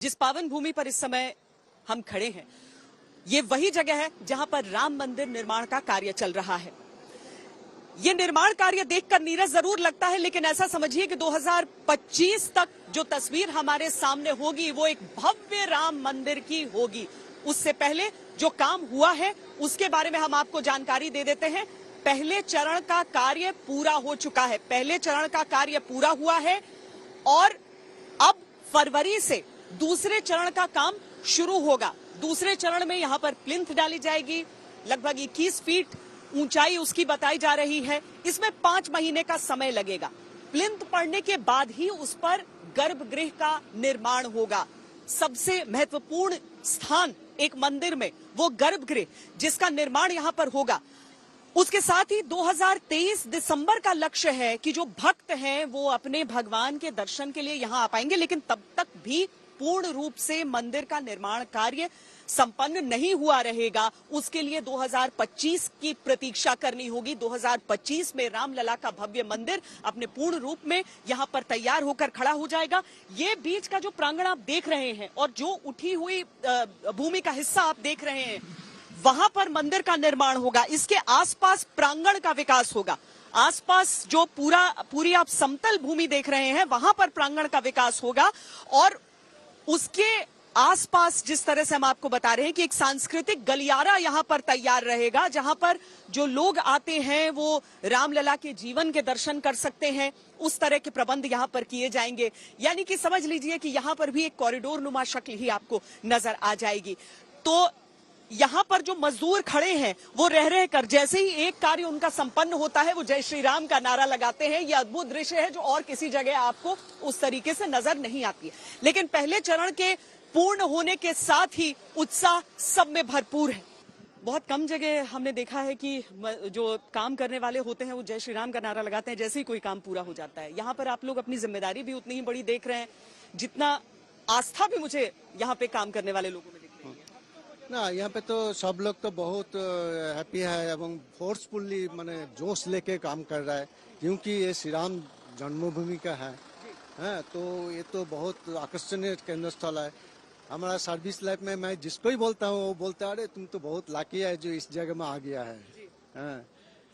जिस पावन भूमि पर इस समय हम खड़े हैं, ये वही जगह है जहां पर राम मंदिर निर्माण का कार्य चल रहा है। ये निर्माण कार्य देखकर नीरस जरूर लगता है, लेकिन ऐसा समझिए कि 2025 तक जो तस्वीर हमारे सामने होगी वो एक भव्य राम मंदिर की होगी। उससे पहले जो काम हुआ है उसके बारे में हम आपको जानकारी दे देते हैं। पहले चरण का कार्य पूरा हो चुका है, पहले चरण का कार्य पूरा हुआ है और अब फरवरी से दूसरे चरण का काम शुरू होगा। दूसरे चरण में यहां पर प्लिंथ डाली जाएगी, लगभग 21 फीट ऊंचाई उसकी बताई जा रही है। इसमें 5 महीने का समय लगेगा। प्लिंथ पड़ने के बाद ही उस पर गर्भगृह का निर्माण होगा। सबसे महत्वपूर्ण स्थान एक मंदिर में वो गर्भगृह, जिसका निर्माण यहां पर होगा। उसके साथ ही 2023 दिसंबर का लक्ष्य है कि जो भक्त हैं वो अपने भगवान के दर्शन के लिए यहां आ पाएंगे, लेकिन तब तक भी पूर्ण रूप से मंदिर का निर्माण कार्य संपन्न नहीं हुआ रहेगा। उसके लिए 2025 की प्रतीक्षा करनी होगी। 2025 में रामलला का भव्य मंदिर अपने पूर्ण रूप में यहां पर तैयार होकर खड़ा हो जाएगा। ये बीच का जो प्रांगण आप देख रहे हैं और जो उठी हुई भूमि का हिस्सा आप देख रहे हैं, वहां पर मंदिर का निर्माण होगा। इसके आसपास प्रांगण का विकास होगा। आसपास जो पूरी आप समतल भूमि देख रहे हैं, वहां पर प्रांगण का विकास होगा और उसके आसपास जिस तरह से हम आपको बता रहे हैं कि एक सांस्कृतिक गलियारा यहां पर तैयार रहेगा, जहां पर जो लोग आते हैं वो रामलला के जीवन के दर्शन कर सकते हैं। उस तरह के प्रबंध यहां पर किए जाएंगे। यानी कि समझ लीजिए कि यहां पर भी एक कॉरिडोर नुमा शक्ल ही आपको नजर आ जाएगी। तो यहां पर जो मजदूर खड़े हैं वो रह कर जैसे ही एक कार्य उनका संपन्न होता है वो जय श्री राम का नारा लगाते हैं। यह अद्भुत दृश्य है जो और किसी जगह आपको उस तरीके से नजर नहीं आती है। लेकिन पहले चरण के पूर्ण होने के साथ ही उत्साह सब में भरपूर है। बहुत कम जगह हमने देखा है कि जो काम करने वाले होते हैं वो जय श्री राम का नारा लगाते हैं जैसे ही कोई काम पूरा हो जाता है। यहाँ पर आप लोग अपनी जिम्मेदारी भी उतनी ही बड़ी देख रहे हैं जितना आस्था भी मुझे यहाँ पे काम करने वाले लोगों में ना। यहाँ पे तो सब लोग तो बहुत हैप्पी है एवं फोर्सफुली माने जोश लेके काम कर रहा है, क्योंकि ये श्री राम जन्मभूमि का है। तो ये तो बहुत आकर्षणीय केंद्र स्थल है। हमारा सर्विस लाइफ में मैं जिसको ही बोलता हूँ वो बोलता है अरे तुम तो बहुत लाकी है जो इस जगह में आ गया है।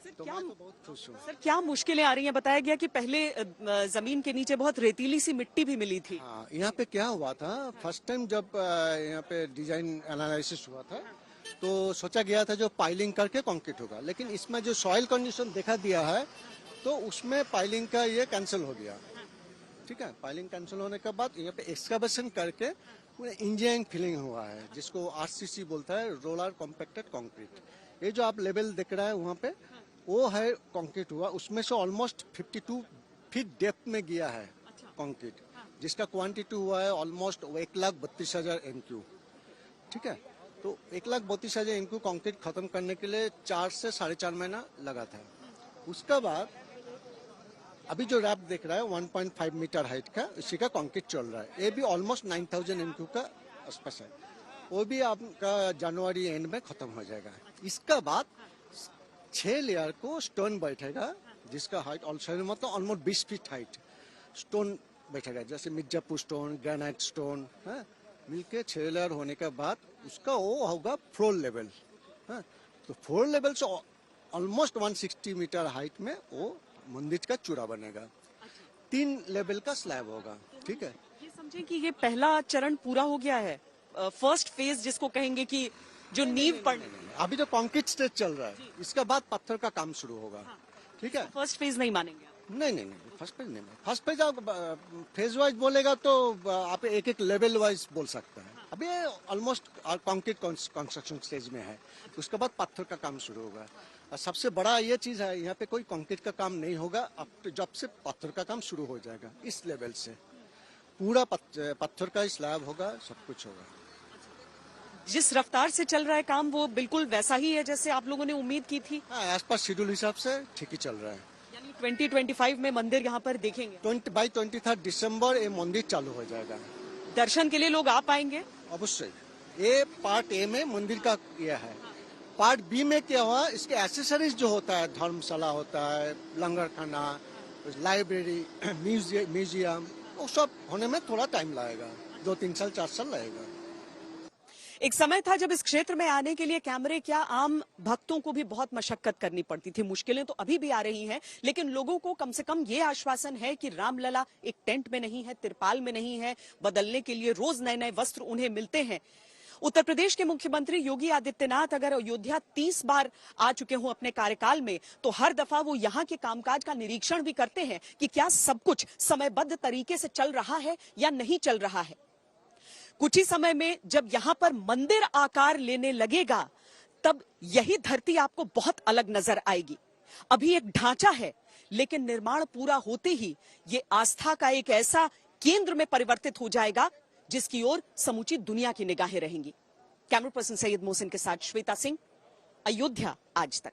तो मैं तो बहुत खुश हूँ। सर, क्या मुश्किलें आ रही हैं? बताया गया कि पहले जमीन के नीचे बहुत रेतीली सी मिट्टी भी मिली थी। हाँ, यहाँ पे क्या हुआ था, फर्स्ट टाइम जब यहाँ पे डिजाइन एनालिसिस हुआ था तो सोचा गया था जो पाइलिंग करके कंक्रीट होगा, लेकिन इसमें जो सॉइल कंडीशन देखा दिया है तो उसमें पाइलिंग का ये कैंसिल हो गया। ठीक है, पाइलिंग कैंसिल होने के बाद यहाँ पे एक्सकवेशन करके पूरा इंजीनियरिंग फिलिंग हुआ है, जिसको आरसीसी बोलता है, रोलर कॉम्पैक्टेड कंक्रीट। ये जो आप लेवल देख रहा है वहाँ पे वो है कंक्रीट हुआ। उसमें से ऑलमोस्ट 52 फीट डेप्थ में गया है कंक्रीट, जिसका क्वांटिटी हुआ है ऑलमोस्ट 1,32,000 MQ। ठीक है, तो 1,32,000 MQ कंक्रीट खत्म करने के लिए 4 से 4.5 महीना लगा था। उसके बाद अभी जो रैप देख रहा है 1.5 मीटर हाइट का, इसी का कंक्रीट चल रहा है। ये भी ऑलमोस्ट 9,000 MQ का आसपास है। वो भी आपका जनवरी एंड में खत्म हो जाएगा। इसका बाद 6 लेयर को स्टोन बैठेगा, जिसका हाइट मतलब ऑलमोस्ट 20 फीट हाइट स्टोन बैठेगा, जैसे मिर्जापुर स्टोन, ग्रेनाइट स्टोन मिलके 6 लेयर होने के बाद उसका वो होगा फ्लोर लेवल। तो फ्लोर लेवल से ऑलमोस्ट 160 मीटर हाइट में वो मंदिर का चूड़ा बनेगा। 3 लेवल का स्लैब होगा। ठीक है, ये समझे कि ये पहला चरण पूरा हो गया है, फर्स्ट फेज जिसको कहेंगे कि जो नींव पर अभी जो कंक्रीट स्टेज चल रहा है, इसके बाद पत्थर का काम शुरू होगा। ठीक है, फर्स्ट फेज नहीं मानेंगे? नहीं, फर्स्ट फेज नहीं। फर्स्ट फेज आप फेज वाइज बोलेगा तो आप एक लेवल वाइज बोल सकते हैं। अभी ऑलमोस्ट कंक्रीट कंस्ट्रक्शन स्टेज में है, उसके बाद पत्थर का काम शुरू होगा। और सबसे बड़ा ये चीज है, यहाँ पे कोई कंक्रीट का काम नहीं होगा। अब जब से पत्थर का काम शुरू हो जाएगा, इस लेवल से पूरा पत्थर का स्लैब होगा, सब कुछ होगा। जिस रफ्तार से चल रहा है काम वो बिल्कुल वैसा ही है जैसे आप लोगों ने उम्मीद की थी? हाँ, एज पर शेड्यूल हिसाब से ठीक ही चल रहा है। यानी 2025 में मंदिर यहाँ पर देखेंगे? 23 दिसंबर ये मंदिर चालू हो जाएगा। दर्शन के लिए लोग आ पाएंगे? अवश्य। ये पार्ट ए में मंदिर का यह है। पार्ट बी में क्या हुआ, इसके एसेसरीज जो होता है, धर्मशाला होता है, लंगर खाना, लाइब्रेरी, म्यूजियम, वो सब होने में थोड़ा टाइम लगेगा। 2-3 साल 4 साल लगेगा। एक समय था जब इस क्षेत्र में आने के लिए कैमरे क्या आम भक्तों को भी बहुत मशक्कत करनी पड़ती थी। मुश्किलें तो अभी भी आ रही हैं, लेकिन लोगों को कम से कम ये आश्वासन है कि रामलला एक टेंट में नहीं है, तिरपाल में नहीं है, बदलने के लिए रोज नए नए वस्त्र उन्हें मिलते हैं। उत्तर प्रदेश के मुख्यमंत्री योगी आदित्यनाथ अगर अयोध्या 30 बार आ चुके हों अपने कार्यकाल में, तो हर दफा वो यहाँ के कामकाज का निरीक्षण भी करते हैं कि क्या सब कुछ समयबद्ध तरीके से चल रहा है या नहीं चल रहा है। कुछ ही समय में जब यहां पर मंदिर आकार लेने लगेगा, तब यही धरती आपको बहुत अलग नजर आएगी। अभी एक ढांचा है, लेकिन निर्माण पूरा होते ही ये आस्था का एक ऐसा केंद्र में परिवर्तित हो जाएगा जिसकी ओर समूची दुनिया की निगाहें रहेंगी। कैमरा पर्सन सैयद मोहसिन के साथ श्वेता सिंह, अयोध्या आज तक।